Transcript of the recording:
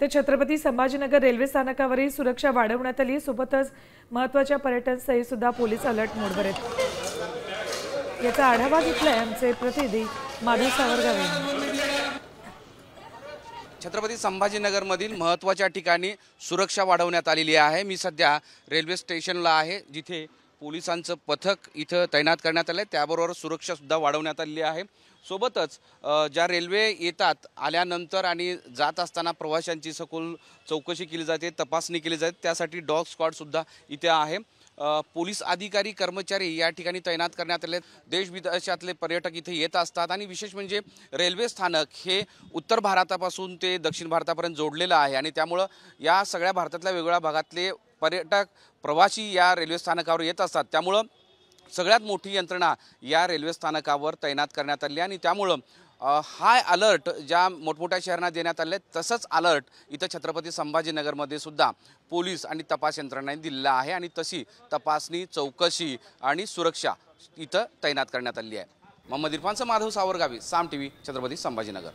तर छत्रपती संभाजीनगर रेल्वे स्थानकावरही सुरक्षा वाढवण्यात आली। सोबतच महत्त्वाच्या पर्यटन स्थळी सुद्धा पोलीस अलर्ट मोडवर आहेत। याचा आढावा घेतलाय आमचे प्रतिनिधी माधव सावरगाव यांनी। छत्रपती संभाजीनगरमधील महत्त्वाच्या ठिकाणी सुरक्षा वाढवण्यात आलेली आहे। मी सध्या रेल्वे स्टेशनला आहे, जिथे पोलिसांचं पथक इथं तैनात करण्यात आलं आहे। त्याबरोबर सुरक्षासुद्धा वाढवण्यात आलेली आहे। सोबतच ज्या रेल्वे येतात आल्यानंतर आणि जात असताना प्रवाशांची सखोल चौकशी केली जाते, तपासणी केली जाते। त्यासाठी डॉग स्क्वॉडसुद्धा इथे आहे। पोलीस अधिकारी कर्मचारी या ठिकाणी तैनात करण्यात आले। देश विदेशातले पर्यटक इथे येत असतात आणि विशेष म्हणजे रेल्वे स्थानक हे उत्तर भारतापासून ते दक्षिण भारतापर्यंत जोडलेलं आहे आणि त्यामुळं या सगळ्या भारतातल्या वेगवेगळ्या भागातले पर्यटक प्रवासी या रेल्वे स्थानकावर येत असतात। त्यामुळं सगळ्यात मोठी यंत्रणा या रेल्वे स्थानकावर तैनात करण्यात आली आणि त्यामुळं हाय अलर्ट ज्या मोठमोठ्या शहरांना देण्यात आले तसंच अलर्ट इथं छत्रपती संभाजीनगरमध्ये सुद्धा पोलीस आणि तपास यंत्रणांनी दिलेला आहे आणि तशी तपासणी, चौकशी आणि सुरक्षा इथं तैनात करण्यात आली आहे। मोहम्मद इरफानचं माधव सावरगावी, साम टीव्ही, छत्रपती संभाजीनगर।